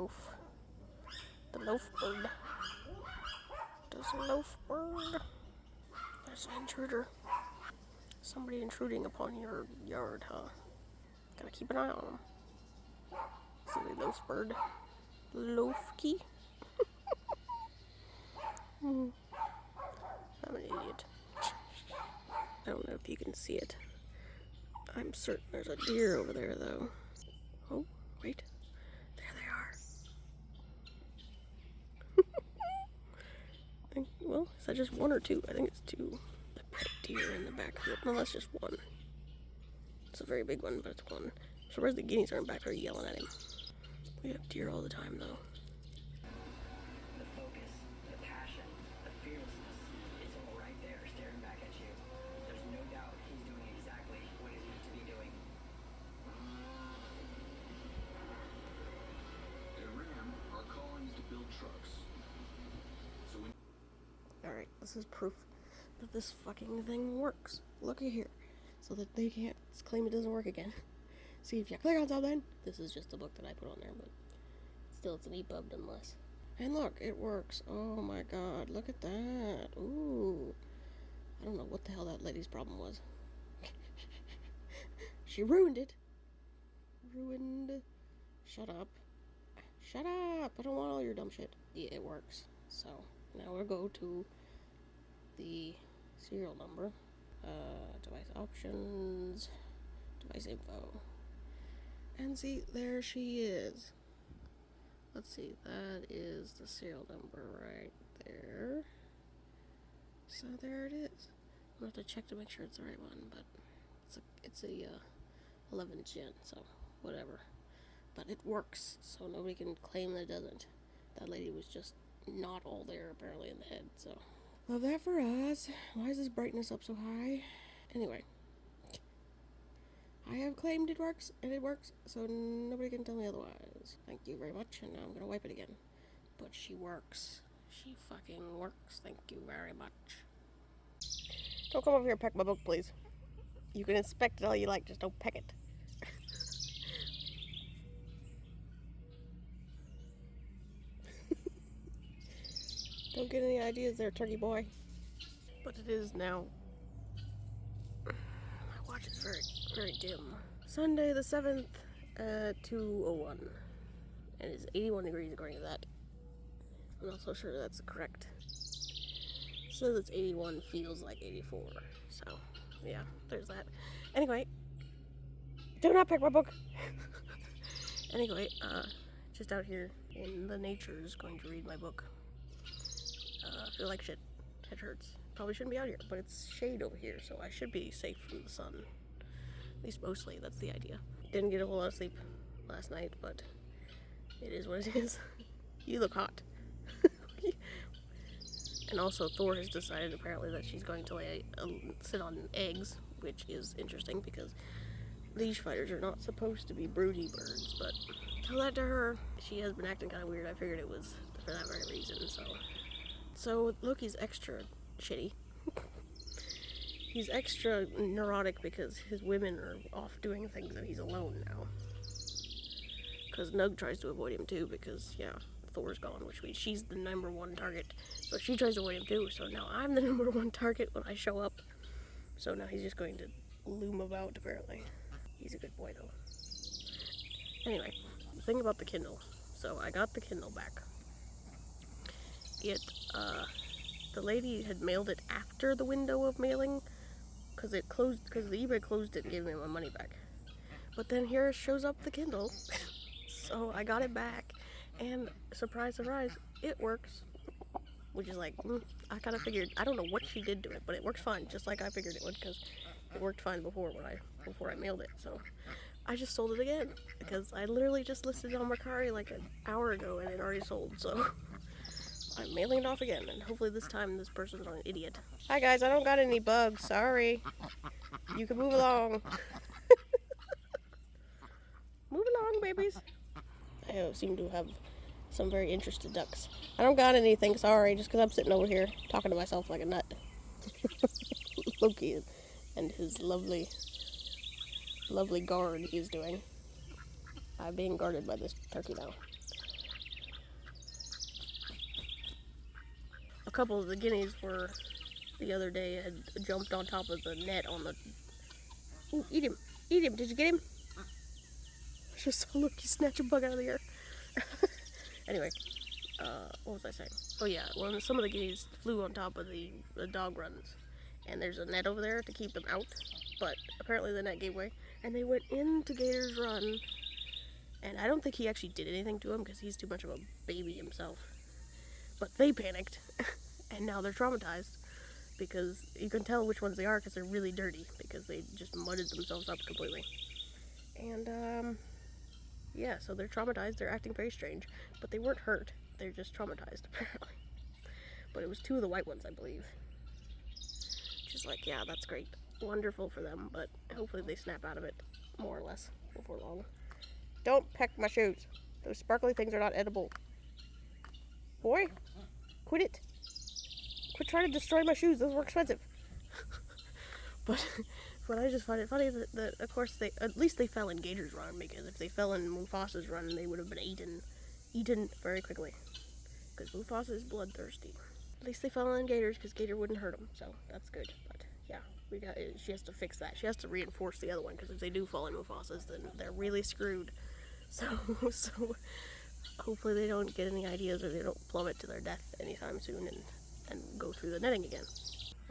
loaf. The loaf bird. There's a loaf bird. There's an intruder. Somebody intruding upon your yard, huh? Gotta keep an eye on them. Silly loaf bird. Loafkey? I'm an idiot. I don't know if you can see it. I'm certain there's a deer over there, though. Oh, wait. There they are. Well, is that just one or two? I think it's two. The pet deer in the backfield. No, that's just one. It's a very big one, but it's one. I'm surprised the guineas aren't back there yelling at him. We have deer all the time, though. The focus, the passion, the fearlessness, it's all right there staring back at you. There's no doubt he's doing exactly what he's meant to be doing. At Ram, our calling is to build trucks. So when... Alright, this is proof that this fucking thing works. Looky here. So that they can't claim it doesn't work again. See, if you click on something, this is just a book that I put on there, but still it's an EPUB nonetheless. And look, it works. Oh my god, look at that. Ooh. I don't know what the hell that lady's problem was. She ruined it. Ruined. Shut up. Shut up. I don't want all your dumb shit. Yeah, it works. So, now we'll go to the serial number. Device options. Device info. And see, there she is. Let's see, that is the serial number right there. So there it is. I'll have to check to make sure it's the right one, but it's a 11 gen, so whatever. But it works, so nobody can claim that it doesn't. That lady was just not all there apparently in the head, so. Love that for us. Why is this brightness up so high? Anyway. I have claimed it works, and it works, so nobody can tell me otherwise. Thank you very much, and now I'm gonna wipe it again. But she works. She fucking works. Thank you very much. Don't come over here and peck my book, please. You can inspect it all you like, just don't peck it. Don't get any ideas there, turkey boy. But it is now. My watch is very, very dim. Sunday the 7th at 2:01. And it's 81 degrees according to that. I'm not so sure that's correct. So it's 81, feels like 84. So, yeah, there's that. Anyway, do not pick my book. Anyway, just out here in the natures, going to read my book. I feel like shit. Head hurts. Probably shouldn't be out here, but it's shade over here, so I should be safe from the sun. At least mostly, that's the idea. Didn't get a whole lot of sleep last night, but it is what it is. You look hot. And also, Thor has decided apparently that she's going to sit on eggs, which is interesting because leash fighters are not supposed to be broody birds, but tell that to her. She has been acting kind of weird. I figured it was for that very reason, So Loki's extra shitty. He's extra neurotic because his women are off doing things and he's alone now. Because Nug tries to avoid him too because, yeah, Thor's gone, which means she's the #1 target. So she tries to avoid him too, so now I'm the #1 target when I show up. So now he's just going to loom about, apparently. He's a good boy, though. Anyway, the thing about the Kindle. So I got the Kindle back. The lady had mailed it after the window of mailing, because the eBay closed it and gave me my money back. But then here shows up the Kindle, so I got it back, and surprise, surprise, it works. Which is like, I kind of figured, I don't know what she did to it, but it works fine, just like I figured it would, because it worked fine before I mailed it, so. I just sold it again, because I literally just listed it on Mercari like an hour ago, and it already sold, so. I'm mailing it off again, and hopefully this time this person's not an idiot. Hi guys, I don't got any bugs, sorry. You can move along. Move along, babies. I seem to have some very interested ducks. I don't got anything, sorry, just because I'm sitting over here talking to myself like a nut. Loki and his lovely guard he's doing. I'm being guarded by this turkey now. couple of the guineas were, the other day, had jumped on top of the net on the... Ooh, eat him. Eat him. Did you get him? Just so look, you snatch a bug out of the air. Anyway, what was I saying? Oh yeah, well, some of the guineas flew on top of the dog runs. And there's a net over there to keep them out. But apparently the net gave way. And they went into Gator's run. And I don't think he actually did anything to him because he's too much of a baby himself. But they panicked. And now they're traumatized. Because you can tell which ones they are because they're really dirty. Because they just mudded themselves up completely. And, yeah, so they're traumatized. They're acting very strange. But they weren't hurt. They're just traumatized, apparently. But it was 2 of the white ones, I believe. Just like, yeah, that's great. Wonderful for them, but hopefully they snap out of it, more or less, before long. Don't peck my shoes. Those sparkly things are not edible. Boy, quit it. Quit trying to destroy my shoes. Those were expensive. But I just find it funny that of course, at least they fell in Gator's run, because if they fell in Mufasa's run, they would have been eaten very quickly. Because Mufasa is bloodthirsty. At least they fell in Gator's, because Gator wouldn't hurt them, so that's good. But yeah, she has to fix that. She has to reinforce the other one, because if they do fall in Mufasa's, then they're really screwed. So hopefully they don't get any ideas, or they don't plummet to their death anytime soon and go through the netting again.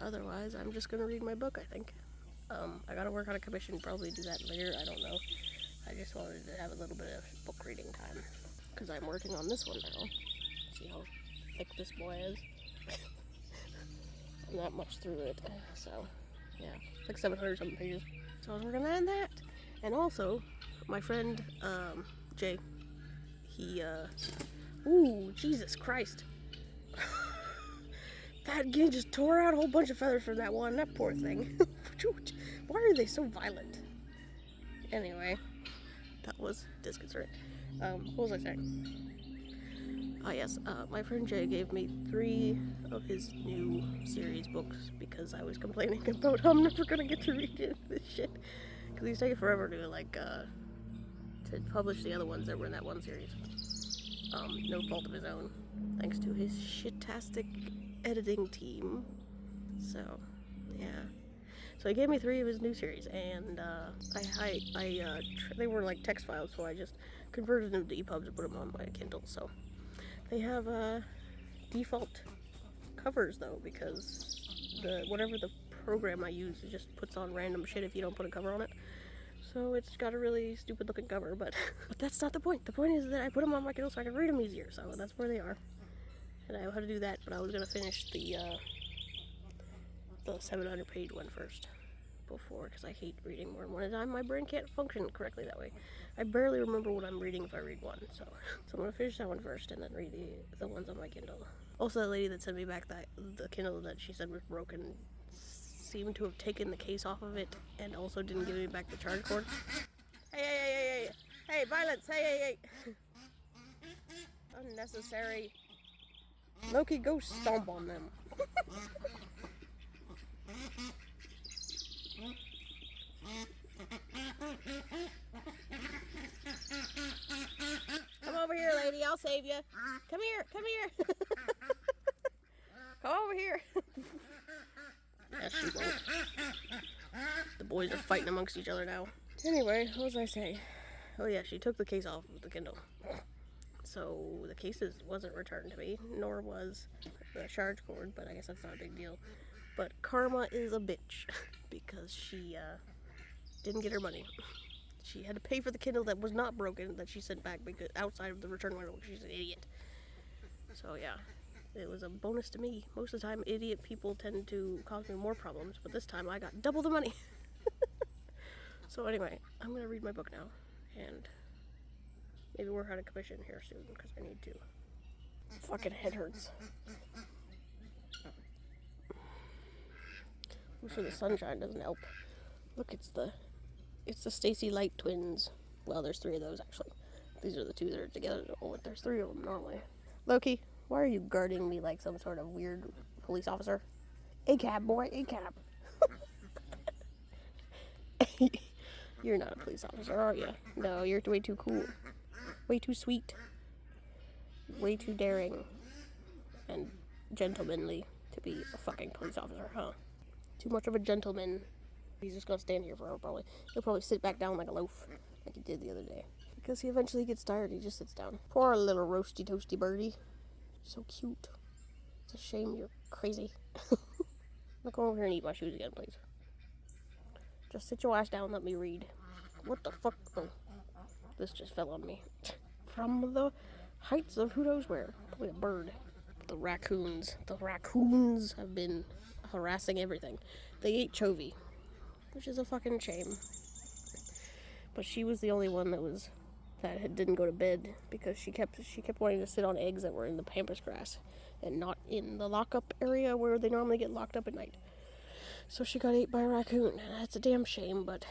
Otherwise, I'm just gonna read my book, I think. I gotta work on a commission, probably do that later, I don't know. I just wanted to have a little bit of book reading time, because I'm working on this one now. See how thick this boy is? I'm not much through it, so yeah, it's like 700 something pages. So I was working on that. And also, my friend, Jay, he, ooh, Jesus Christ. That guinea just tore out a whole bunch of feathers from that one, that poor thing. Why are they so violent? Anyway, that was disconcerting. What was I saying? Ah yes, my friend Jay gave me 3 of his new series books because I was complaining about how I'm never gonna get to read this shit. Because he's taking forever to, like, to publish the other ones that were in that one series. No fault of his own, thanks to his shit-tastic editing team. So, yeah. So he gave me 3 of his new series, and they were like text files, so I just converted them to EPUBs and put them on my Kindle. So they have default covers though, because whatever the program I use, it just puts on random shit if you don't put a cover on it. So it's got a really stupid looking cover, but that's not the point. The point is that I put them on my Kindle so I can read them easier. So that's where they are, and I know how to do that. But I was gonna finish the 700 page one first before, because I hate reading more than one at a time. My brain can't function correctly that way. I barely remember what I'm reading if I read one, so I'm gonna finish that one first and then read the ones on my Kindle. Also, that lady that sent me back the Kindle that she said was broken seemed to have taken the case off of it and also didn't give me back the charge cord. Hey, violence, hey. Unnecessary. Loki, go stomp on them. Come over here, lady, I'll save you. Come here. Come over here. Yes, she won't. The boys are fighting amongst each other now. Anyway, what was I saying? Oh yeah, she took the case off of the Kindle. So the case wasn't returned to me, nor was the charge cord, but I guess that's not a big deal. But Karma is a bitch, because she didn't get her money. She had to pay for the Kindle that was not broken, that she sent back because outside of the return window, because she's an idiot. So yeah, it was a bonus to me. Most of the time, idiot people tend to cause me more problems, but this time I got double the money. So anyway, I'm gonna read my book now, and maybe work on a commission here soon, because I need to. Fucking head hurts. I'm sure the sunshine doesn't help. Look, it's the Stacy Light twins. Well, there's 3 of those, actually. These are the 2 that are together. Oh, there's 3 of them normally. Loki, why are you guarding me like some sort of weird police officer? ACAB, boy, ACAB. You're not a police officer, are you? No, you're way too cool. Way too sweet. Way too daring. And gentlemanly to be a fucking police officer, huh? Too much of a gentleman. He's just gonna stand here forever, probably. He'll probably sit back down like a loaf, like he did the other day. Because he eventually gets tired, he just sits down. Poor little roasty toasty birdie. So cute. It's a shame you're crazy. Now go over here and eat my shoes again, please. Just sit your ass down and let me read. What the fuck? Oh, this just fell on me. From the heights of who knows where. Probably a bird. The raccoons. The raccoons have been harassing everything. They ate Chovy, which is a fucking shame. But she was the only one that didn't go to bed because she kept wanting to sit on eggs that were in the pampas grass and not in the lockup area where they normally get locked up at night. So she got ate by a raccoon, and that's a damn shame, but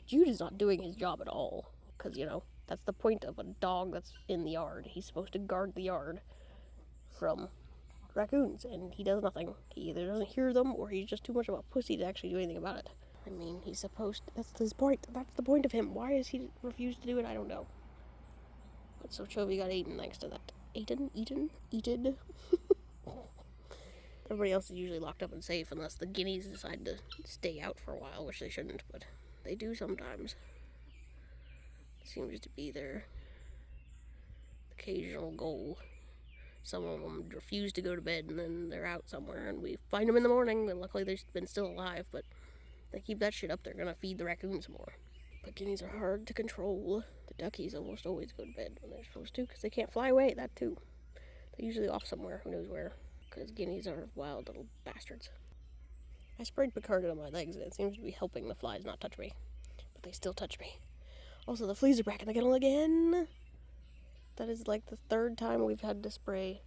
Jude is not doing his job at all, because, you know, that's the point of a dog that's in the yard. He's supposed to guard the yard from raccoons, and he does nothing. He either doesn't hear them, or he's just too much of a pussy to actually do anything about it. I mean, he's supposed to, that's his point. That's the point of him. Why has he refused to do it? I don't know. But so Chovy got eaten thanks to that. Eaten? Everybody else is usually locked up and safe unless the guineas decide to stay out for a while, which they shouldn't, but they do sometimes. It seems to be their occasional goal. Some of them refuse to go to bed and then they're out somewhere and we find them in the morning, and luckily they've been still alive, but they keep that shit up, they're gonna feed the raccoons more. But guineas are hard to control. The duckies almost always go to bed when they're supposed to, because they can't fly away, that too. They're usually off somewhere, who knows where, because guineas are wild little bastards. I sprayed Picardi on my legs and it seems to be helping the flies not touch me, but they still touch me. Also, the fleas are back in the kennel again. That is like the third time we've had to spray.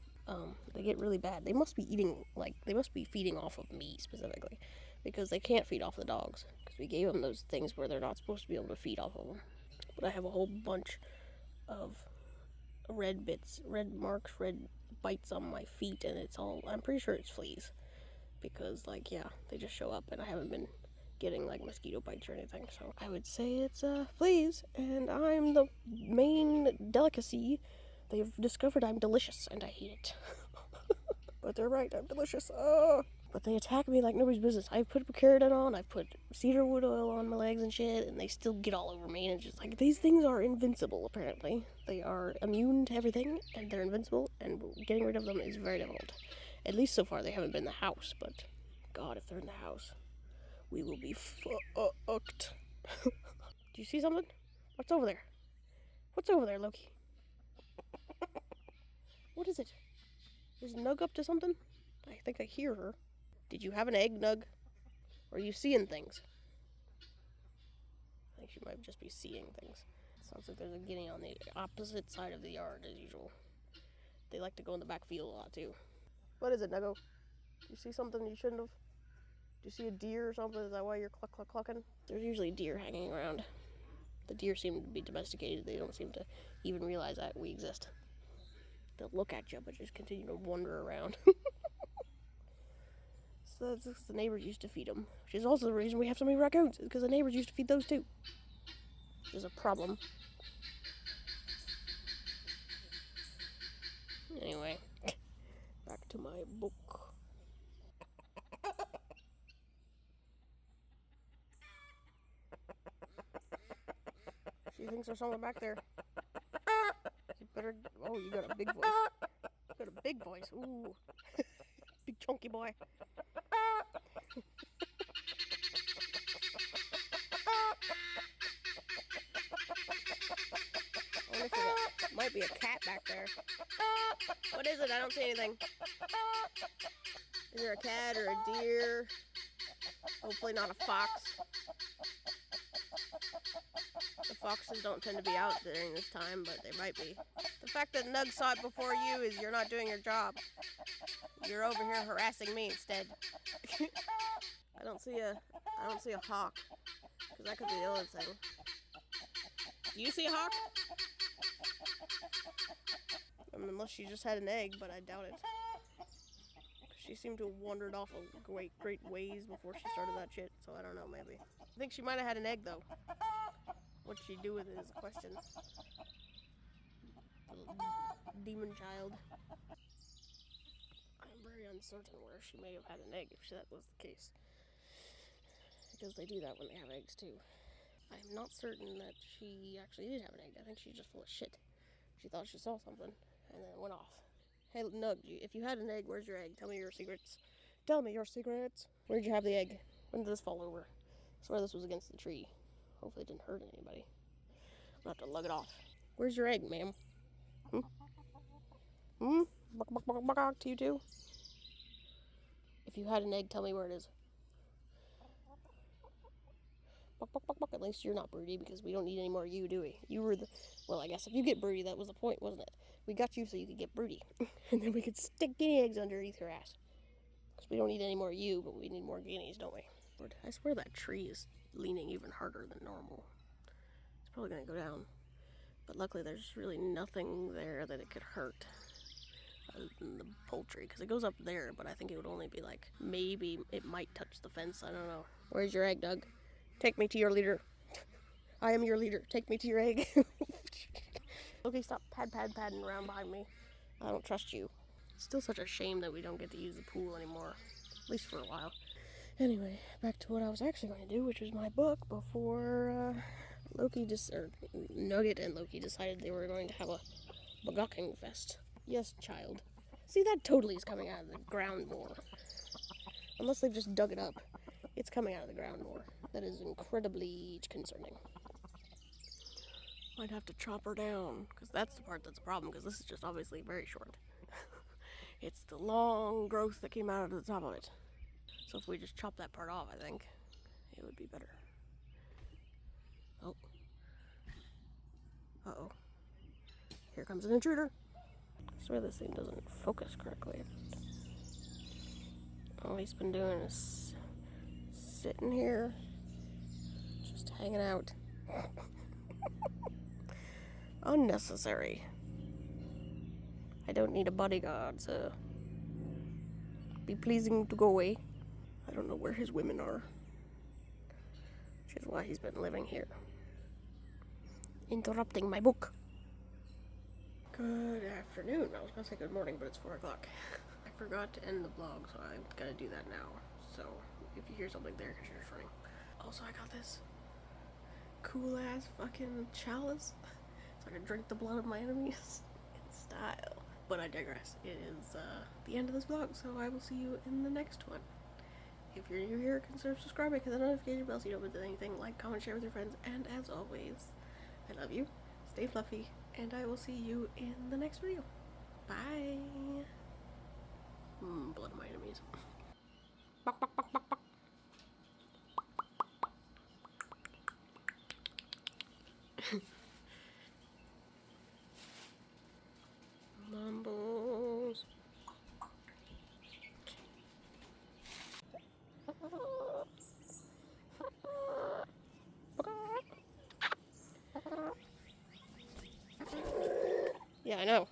They get really bad. They must be feeding off of me specifically, because they can't feed off the dogs, because we gave them those things where they're not supposed to be able to feed off of them. But I have a whole bunch of red marks, red bites on my feet, and I'm pretty sure it's fleas, because, like, yeah, they just show up, and I haven't been getting, like, mosquito bites or anything, so I would say it's, fleas, and I'm the main delicacy. They've discovered I'm delicious, and I hate it. But they're right, I'm delicious. Oh! But they attack me like nobody's business. I've put Picaridin on, I've put cedarwood oil on my legs and shit, and they still get all over me, and it's just like, these things are invincible, apparently. They are immune to everything, and they're invincible, and getting rid of them is very difficult. At least so far they haven't been in the house, but God, if they're in the house, we will be fucked. Do you see something? What's over there? What's over there, Loki? What is it? Is Nug up to something? I think I hear her. Did you have an egg, Nug? Or are you seeing things? I think she might just be seeing things. Sounds like there's a guinea on the opposite side of the yard, as usual. They like to go in the back field a lot, too. What is it, Nuggo? You see something you shouldn't have? Do you see a deer or something? Is that why you're clucking? There's usually deer hanging around. The deer seem to be domesticated. They don't seem to even realize that we exist. They'll look at you, but just continue to wander around. So that's because the neighbors used to feed them, which is also the reason we have so many raccoons, is because the neighbors used to feed those too. Which is a problem. Anyway, back to my book. She thinks there's someone back there. You better. Oh, you got a big voice. You got a big voice. Ooh. Big chunky boy. I wonder if there might be a cat back there. What is it? I don't see anything. Is there a cat or a deer? Hopefully not a fox. The foxes don't tend to be out during this time, but they might be. The fact that Nug saw it before you is you're not doing your job. You're over here harassing me instead. I don't see a hawk, because that could be the other thing. Do you see a hawk? Unless she just had an egg, but I doubt it. She seemed to have wandered off a great ways before she started that shit, so I don't know, maybe. I think she might have had an egg, though. What she do with it is a question. Little demon child. I'm very uncertain where she may have had an egg if that was the case. Because they do that when they have eggs too. I'm not certain that she actually did have an egg. I think she's just full of shit. She thought she saw something and then it went off. Hey, Nug, if you had an egg, where's your egg? Tell me your secrets. Tell me your secrets. Where'd you have the egg? When did this fall over? I swear this was against the tree. Hopefully it didn't hurt anybody. I'm gonna have to lug it off. Where's your egg, ma'am? Buck, to you too? If you had an egg, tell me where it is. Buck. At least you're not broody, because we don't need any more you, do we? You were the... Well, I guess if you get broody, that was the point, wasn't it? We got you so you could get broody. And then we could stick guinea eggs underneath your ass. Because we don't need any more you, but we need more guineas, don't we? I swear that tree is leaning even harder than normal. It's probably going to go down. But luckily there's really nothing there that it could hurt. Other than the poultry, because it goes up there, but I think it would only be like, maybe it might touch the fence, I don't know. Where's your egg, Doug? Take me to your leader. I am your leader. Take me to your egg. Okay, stop padding around behind me. I don't trust you. It's still such a shame that we don't get to use the pool anymore. At least for a while. Anyway, back to what I was actually going to do, which was my book, before Nugget and Loki decided they were going to have a buggocking fest. Yes, child. See, that totally is coming out of the ground more. Unless they've just dug it up. It's coming out of the ground more. That is incredibly concerning. Might have to chop her down, because that's the part that's a problem, because this is just obviously very short. It's the long growth that came out of the top of it. So if we just chop that part off, I think it would be better. Oh. Uh-oh. Here comes an intruder. I swear this thing doesn't focus correctly. All he's been doing is sitting here, just hanging out. Unnecessary. I don't need a bodyguard, so be pleasing to go away. I don't know where his women are, which is why he's been living here. Interrupting my book. Good afternoon. I was gonna say good morning, but it's 4 o'clock. I forgot to end the vlog, so I'm gonna do that now. So if you hear something there, because you're just running. Also, I got this cool ass fucking chalice, so I can drink the blood of my enemies in style. But I digress. It is the end of this vlog, so I will see you in the next one. If you're new here, consider subscribing, hit the notification bell so you don't miss anything. Like, comment, share with your friends, and as always, I love you, stay fluffy, and I will see you in the next video. Bye! Blood of my enemies. Mumbles. Yeah, I know.